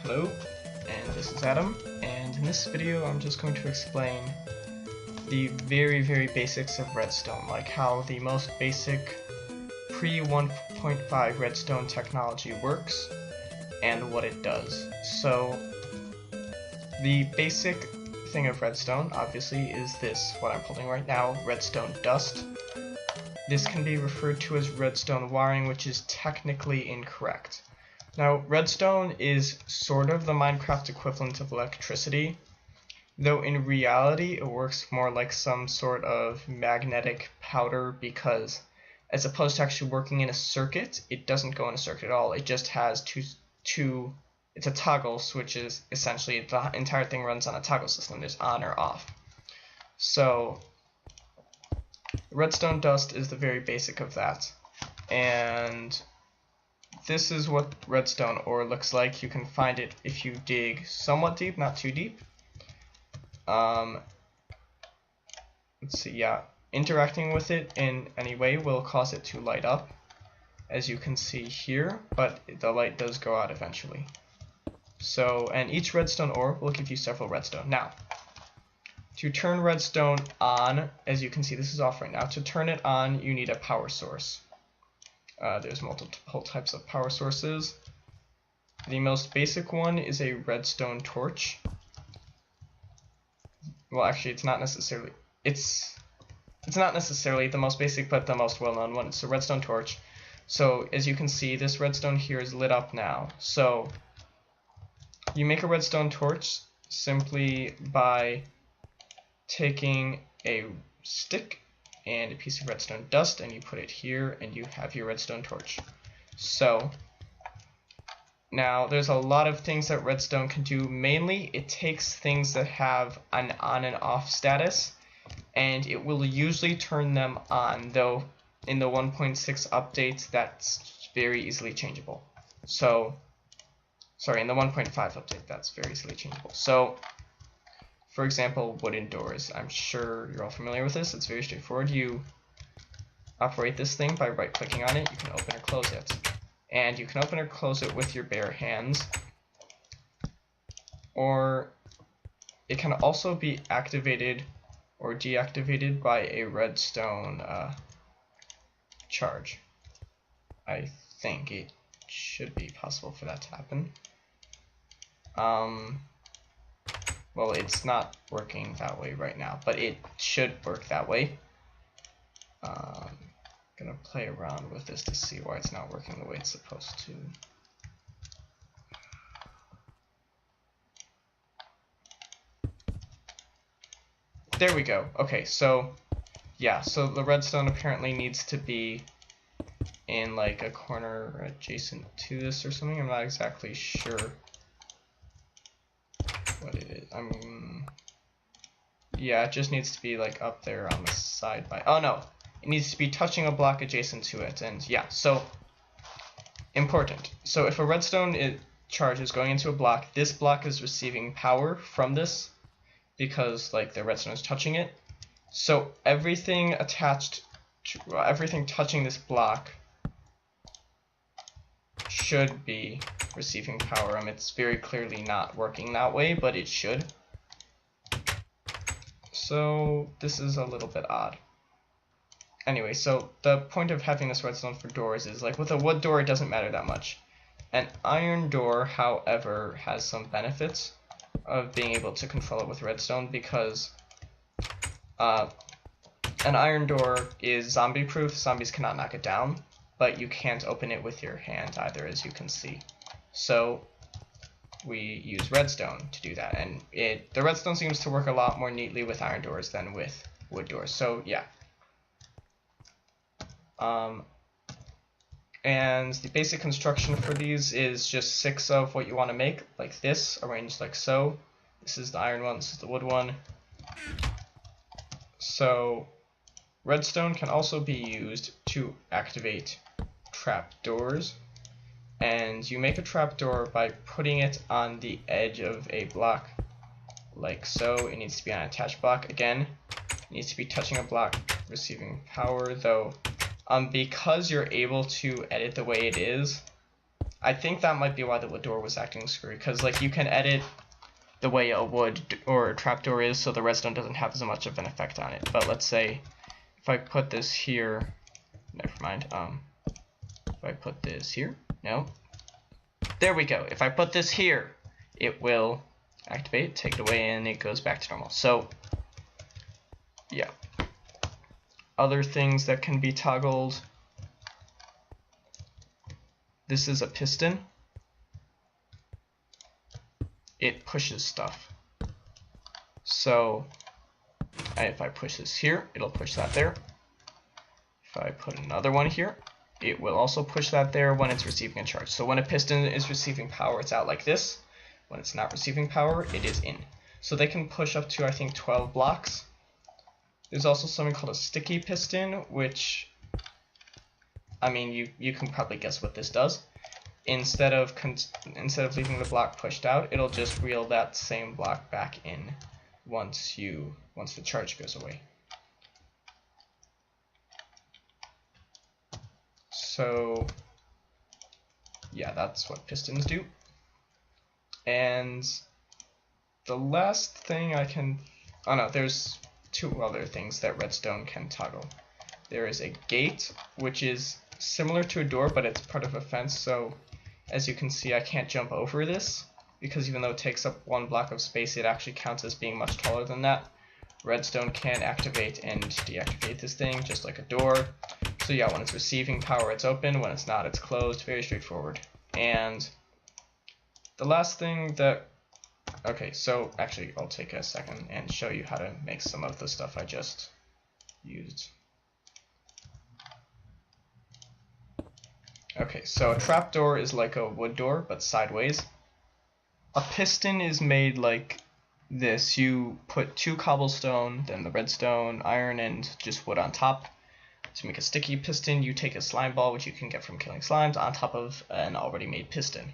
Hello, and this is Adam, and in this video I'm just going to explain the very basics of redstone, like how the most basic pre 1.5 redstone technology works and what it does. So the basic thing of redstone obviously is this, what I'm holding right now, Redstone Dust. This can be referred to as redstone wiring, which is technically incorrect. Now, redstone is sort of the Minecraft equivalent of electricity, though in reality it works more like some sort of magnetic powder, because as opposed to actually working in a circuit, it doesn't go in a circuit at all. It just has it's a toggle switch. Is essentially the entire thing runs on a toggle system. There's on or off. So redstone dust is the very basic of that, and this is what redstone ore looks like. You can find it if you dig somewhat deep, not too deep. Let's see, yeah. Interacting with it in any way will cause it to light up, as you can see here, but the light does go out eventually. So, and each redstone ore will give you several redstone. Now, to turn redstone on, as you can see, this is off right now. To turn it on, you need a power source. There's multiple types of power sources. The most basic one is a redstone torch. Well, actually, it's not necessarily the most basic, but the most well-known one. It's a redstone torch. So as you can see, this redstone here is lit up now. So you make a redstone torch simply by taking a stick and a piece of redstone dust, and you put it here, and you have your redstone torch. So now there's a lot of things that redstone can do. Mainly it takes things that have an on and off status, and it will usually turn them on, though in the 1.6 update that's very easily changeable. So sorry, in the 1.5 update that's very easily changeable. So for example, wooden doors. I'm sure you're all familiar with this. It's very straightforward. You operate this thing by right-clicking on it. You can open or close it. And you can open or close it with your bare hands. Or it can also be activated or deactivated by a redstone charge. I think it should be possible for that to happen. Well, it's not working that way right now, but it should work that way. I'm gonna play around with this to see why it's not working the way it's supposed to. There we go. Okay, so yeah, so the redstone apparently needs to be in like a corner adjacent to this or something. I'm not exactly sure what it is. Yeah, it just needs to be like up there on the side by, oh no, it needs to be touching a block adjacent to it. And yeah, so important. So if a redstone charge is going into a block, this block is receiving power from this because like the redstone is touching it. So everything everything touching this block should be receiving power. It's very clearly not working that way, but it should. So this is a little bit odd. Anyway, so the point of having this redstone for doors is, like with a wood door it doesn't matter that much. An iron door, however, has some benefits of being able to control it with redstone, because an iron door is zombie proof. Zombies cannot knock it down, but you can't open it with your hand either, as you can see. So we use redstone to do that, and the redstone seems to work a lot more neatly with iron doors than with wood doors. So yeah. And the basic construction for these is just 6 of what you want to make, like this, arranged like so. This is the iron one, this is the wood one. So redstone can also be used to activate trap doors, and you make a trapdoor by putting it on the edge of a block like so. It needs to be on an attached block. Again, it needs to be touching a block receiving power, though because you're able to edit the way it is, I think that might be why the wood door was acting screwy, because like you can edit the way a wood or a trapdoor is so the redstone doesn't have as much of an effect on it. But let's say if I put this here, never mind, if I put this here, no, there we go. If I put this here, it will activate, take it away, and it goes back to normal. So yeah, other things that can be toggled, this is a piston. It pushes stuff. So if I push this here, it'll push that there. If I put another one here, it will also push that there when it's receiving a charge. So when a piston is receiving power, it's out like this. When it's not receiving power, it is in. So they can push up to, I think, 12 blocks. There's also something called a sticky piston, which, I mean, you can probably guess what this does. Instead of leaving the block pushed out, it'll just reel that same block back in once the charge goes away. So yeah, that's what pistons do. And the last thing there's two other things that redstone can toggle. There is a gate, which is similar to a door, but it's part of a fence. So as you can see, I can't jump over this, because even though it takes up one block of space, it actually counts as being much taller than that. Redstone can activate and deactivate this thing, just like a door. So yeah, when it's receiving power, it's open. When it's not, it's closed. Very straightforward. And the last thing that... Okay, so actually, I'll take a second and show you how to make some of the stuff I just used. Okay, so a trapdoor is like a wood door, but sideways. A piston is made like this. You put 2 cobblestone, then the redstone, iron, and just wood on top. To make a sticky piston, you take a slime ball, which you can get from killing slimes, on top of an already made piston.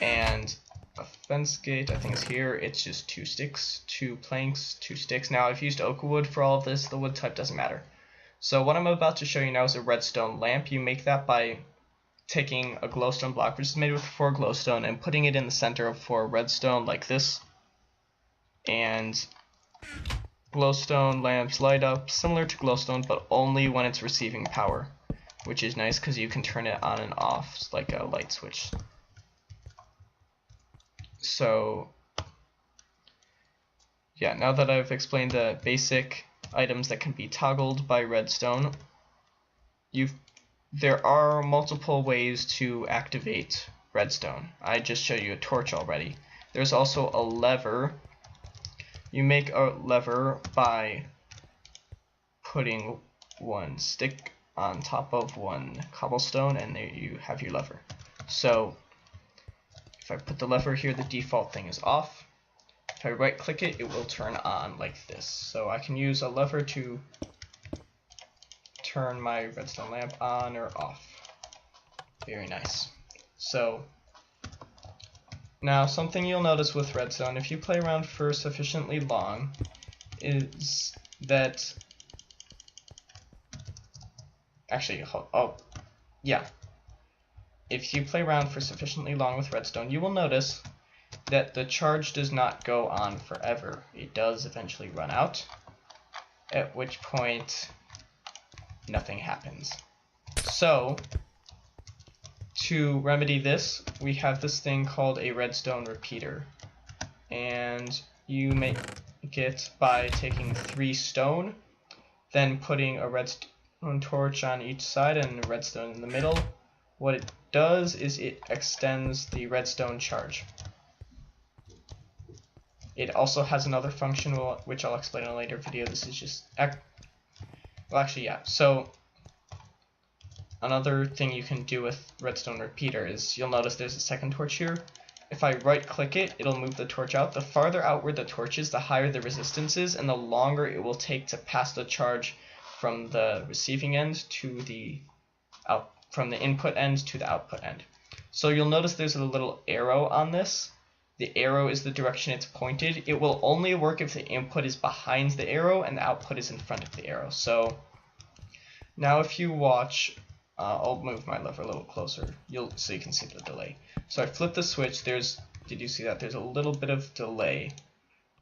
And a fence gate, I think, is here. It's just 2 sticks, 2 planks, 2 sticks. Now, I've used oak wood for all of this. The wood type doesn't matter. So what I'm about to show you now is a redstone lamp. You make that by taking a glowstone block, which is made with 4 glowstone, and putting it in the center of 4 redstone like this. And glowstone lamps light up similar to glowstone, but only when it's receiving power, which is nice because you can turn it on and off. It's like a light switch. So yeah, now that I've explained the basic items that can be toggled by redstone, there are multiple ways to activate redstone. I just showed you a torch already. There's also a lever. You make a lever by putting 1 stick on top of 1 cobblestone, and there you have your lever. So if I put the lever here, the default thing is off. If I right click it, it will turn on like this. So I can use a lever to turn my redstone lamp on or off. Very nice. So now something you'll notice with redstone, if you play around for sufficiently long, is that actually, if you play around for sufficiently long with redstone, you will notice that the charge does not go on forever. It does eventually run out, at which point nothing happens. So to remedy this, we have this thing called a redstone repeater, and you make it by taking 3 stone, then putting a redstone torch on each side and a redstone in the middle. What it does is it extends the redstone charge. It also has another function, which I'll explain in a later video. This is just, well, actually, yeah. So another thing you can do with redstone repeater is you'll notice there's a second torch here. If I right click it, it'll move the torch out. The farther outward the torch is, the higher the resistance is, and the longer it will take to pass the charge from the receiving end to the from the input end to the output end. So you'll notice there's a little arrow on this. The arrow is the direction it's pointed. It will only work if the input is behind the arrow and the output is in front of the arrow. So now if you watch, I'll move my lever a little closer so you can see the delay. So I flip the switch, did you see that? There's a little bit of delay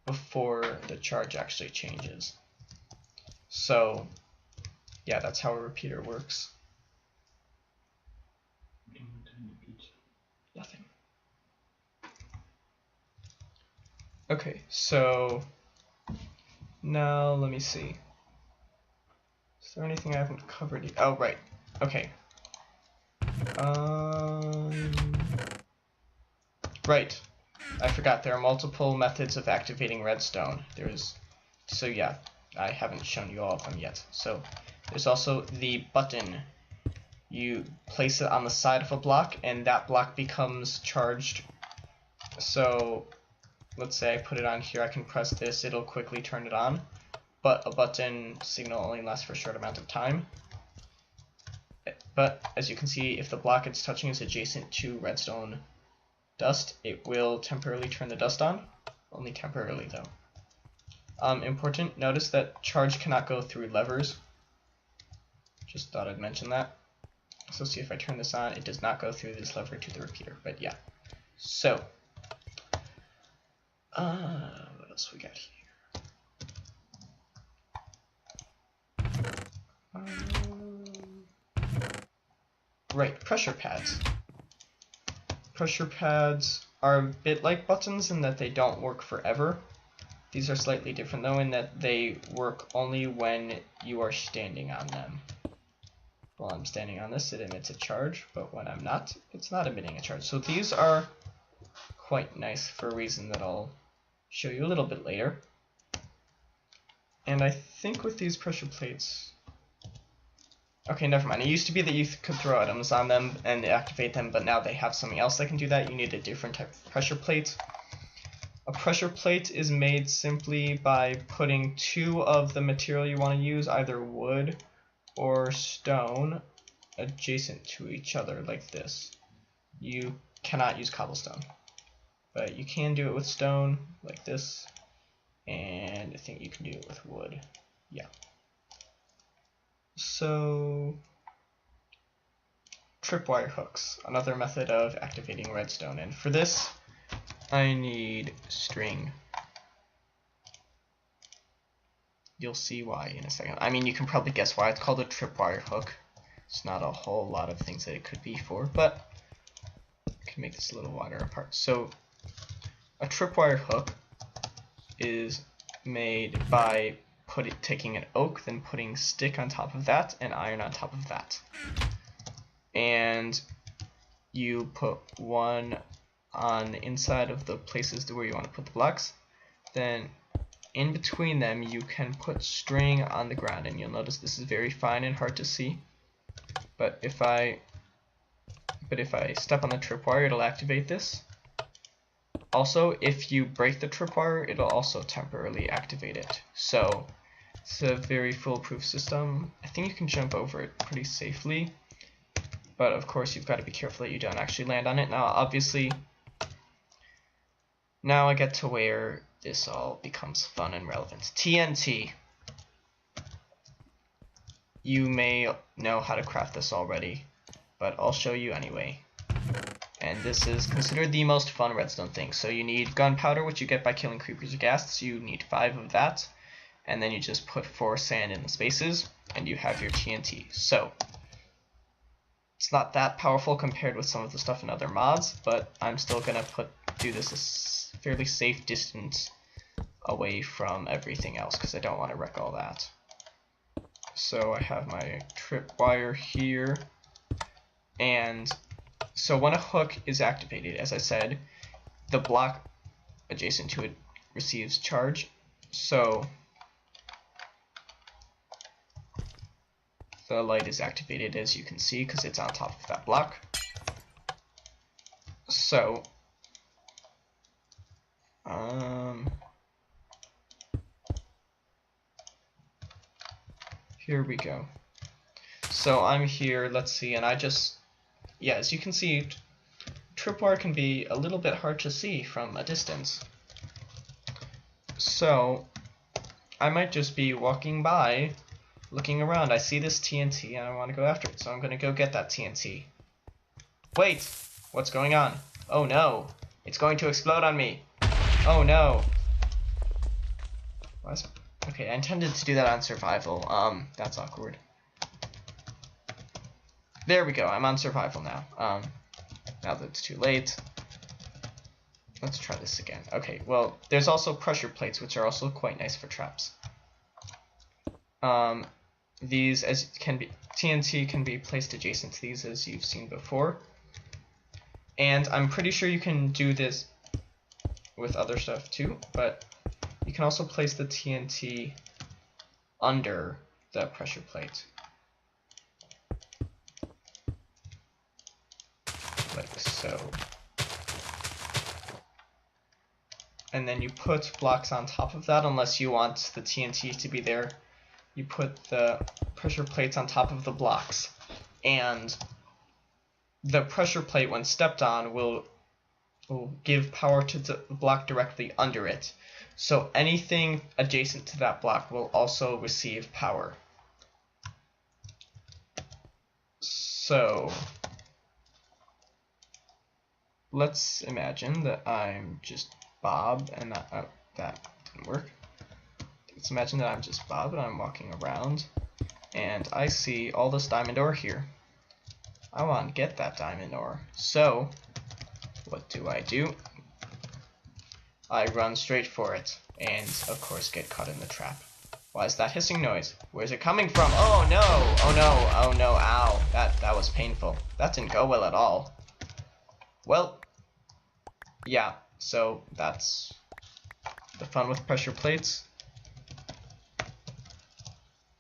before the charge actually changes. So yeah, that's how a repeater works. Nothing. Okay, so now let me see. Is there anything I haven't covered yet? Oh, right. Okay. Right. I forgot there are multiple methods of activating redstone. So yeah, I haven't shown you all of them yet. So there's also the button. You place it on the side of a block and that block becomes charged. So let's say I put it on here, I can press this, it'll quickly turn it on. But a button signal only lasts for a short amount of time. But as you can see, if the block it's touching is adjacent to redstone dust, it will temporarily turn the dust on. Only temporarily though. Important, notice that charge cannot go through levers. Just thought I'd mention that. So see if I turn this on, it does not go through this lever to the repeater, but yeah. So, what else we got here? Right, pressure pads. Pressure pads are a bit like buttons in that they don't work forever. These are slightly different though in that they work only when you are standing on them. While I'm standing on this, it emits a charge, but when I'm not, it's not emitting a charge. So these are quite nice for a reason that I'll show you a little bit later. And I think with these pressure plates... Okay, never mind. It used to be that you could throw items on them and activate them, but now they have something else that can do that. You need a different type of pressure plate. A pressure plate is made simply by putting two of the material you want to use, either wood or stone, adjacent to each other like this. You cannot use cobblestone, but you can do it with stone like this, and I think you can do it with wood. Yeah. So, tripwire hooks, another method of activating redstone, and for this I need string. You'll see why in a second. I mean, you can probably guess why it's called a tripwire hook. It's not a whole lot of things that it could be for, but I can make this a little wider apart. So, a tripwire hook is made by taking an oak, then putting stick on top of that, and iron on top of that. And you put one on the inside of the places where you want to put the blocks. Then in between them you can put string on the ground, and you'll notice this is very fine and hard to see. But if I step on the tripwire, it'll activate this. Also, if you break the tripwire, it'll also temporarily activate it. So it's a very foolproof system. I think you can jump over it pretty safely, but of course you've got to be careful that you don't actually land on it. Now obviously, now I get to where this all becomes fun and relevant. TNT. You may know how to craft this already, but I'll show you anyway. And this is considered the most fun redstone thing. So you need gunpowder, which you get by killing creepers or ghasts. You need 5 of that. And then you just put 4 sand in the spaces, and you have your TNT. So, it's not that powerful compared with some of the stuff in other mods, but I'm still going to do this a fairly safe distance away from everything else, because I don't want to wreck all that. So I have my tripwire here, and so when a hook is activated, as I said, the block adjacent to it receives charge. So the light is activated, as you can see, because it's on top of that block. So, here we go. So I'm here, let's see, and as you can see, tripwire can be a little bit hard to see from a distance. So, I might just be walking by looking around. I see this TNT and I want to go after it, so I'm going to go get that TNT. Wait! What's going on? Oh no! It's going to explode on me! Oh no! Okay, I intended to do that on survival. That's awkward. There we go, I'm on survival now. Now that it's too late. Let's try this again. Okay, well, there's also pressure plates, which are also quite nice for traps. These TNT can be placed adjacent to these, as you've seen before. And I'm pretty sure you can do this with other stuff too, but you can also place the TNT under the pressure plate. Like so. And then you put blocks on top of that, unless you want the TNT to be there. You put the pressure plates on top of the blocks, and the pressure plate, when stepped on, will give power to the block directly under it. So anything adjacent to that block will also receive power. So let's imagine that I'm just Bob, and that didn't work. Let's imagine that I'm just Bob and I'm walking around, and I see all this diamond ore here. I want to get that diamond ore. So what do? I run straight for it, and of course get caught in the trap. Why is that hissing noise? Where's it coming from? Oh no! Oh no! Oh no! Ow! That was painful. That didn't go well at all. Well, yeah. So that's the fun with pressure plates.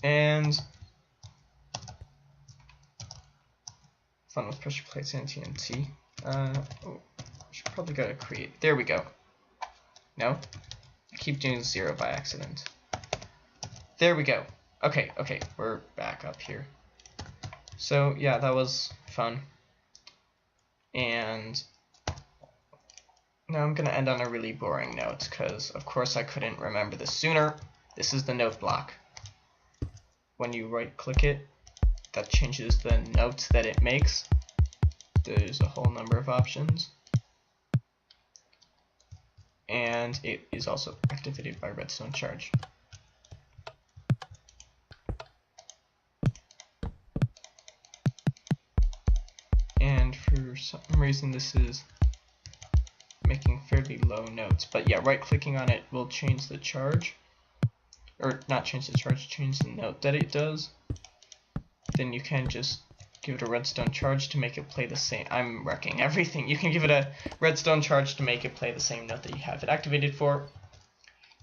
And fun with pressure plates and TNT. Oh, I should probably go to create. There we go. No? I keep doing 0 by accident. There we go. Okay, we're back up here. So yeah, that was fun. And now I'm going to end on a really boring note, because of course I couldn't remember this sooner. This is the note block. When you right click it, that changes the note that it makes. There's a whole number of options. And it is also activated by redstone charge. And for some reason this is making fairly low notes, but yeah, right clicking on it will change the charge, or not change the charge, change the note that it does. Then you can just give it a redstone charge to make it play the same. I'm wrecking everything. You can give it a redstone charge to make it play the same note that you have it activated for.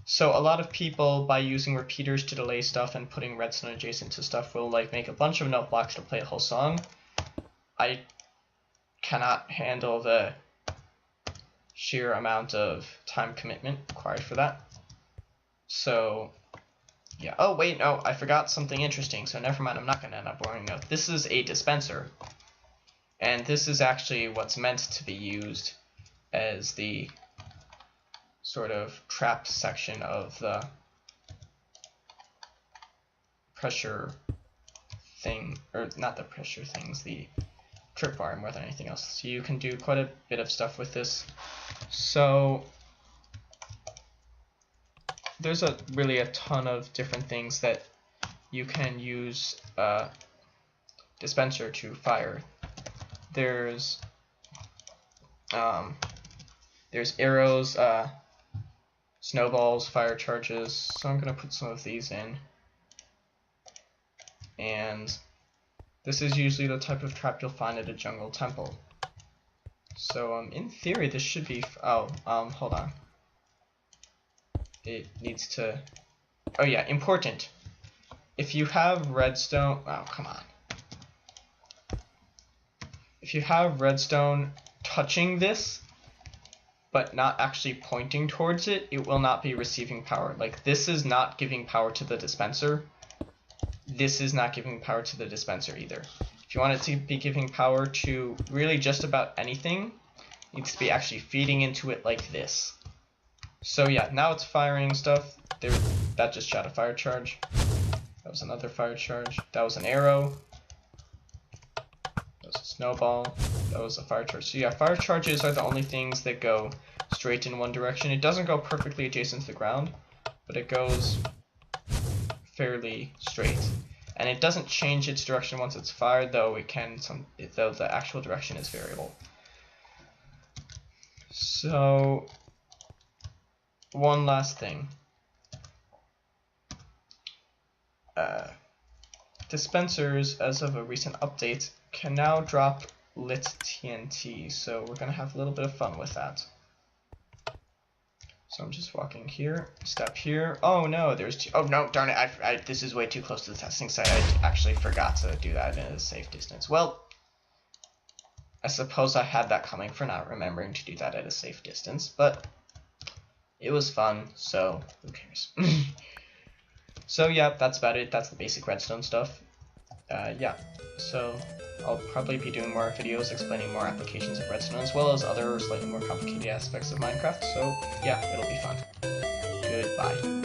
So a lot of people, by using repeaters to delay stuff and putting redstone adjacent to stuff, will like make a bunch of note blocks to play a whole song. I cannot handle the sheer amount of time commitment required for that. So yeah. Oh wait, no, I forgot something interesting, so never mind, I'm not going to end up boring note. This is a dispenser, and this is actually what's meant to be used as the sort of trap section of the pressure thing, or not the pressure things, the tripwire more than anything else. So you can do quite a bit of stuff with this. So there's really a ton of different things that you can use a dispenser to fire. There's arrows, snowballs, fire charges. So I'm going to put some of these in. And this is usually the type of trap you'll find at a jungle temple. So in theory this should be, hold on. It needs to, oh yeah, important. If you have redstone, oh come on. If you have redstone touching this, but not actually pointing towards it, it will not be receiving power. Like, this is not giving power to the dispenser. This is not giving power to the dispenser either. If you want it to be giving power to really just about anything, it needs to be actually feeding into it like this. So yeah, now it's firing stuff. That just shot a fire charge. was another fire charge. That was an arrow. That was a snowball. That was a fire charge. So yeah, fire charges are the only things that go straight in one direction. It doesn't go perfectly adjacent to the ground, but it goes fairly straight. And it doesn't change its direction once it's fired, though it can though the actual direction is variable. So one last thing. Dispensers, as of a recent update, can now drop lit TNT, so we're gonna have a little bit of fun with that. So I'm just walking here, step here. Oh no, oh no, darn it, this is way too close to the testing site. I actually forgot to do that in a safe distance. Well, I suppose I had that coming for not remembering to do that at a safe distance, but it was fun, so who cares? So yeah, that's about it. That's the basic redstone stuff. Yeah, so I'll probably be doing more videos explaining more applications of redstone as well as other slightly more complicated aspects of Minecraft. So yeah, it'll be fun. Goodbye.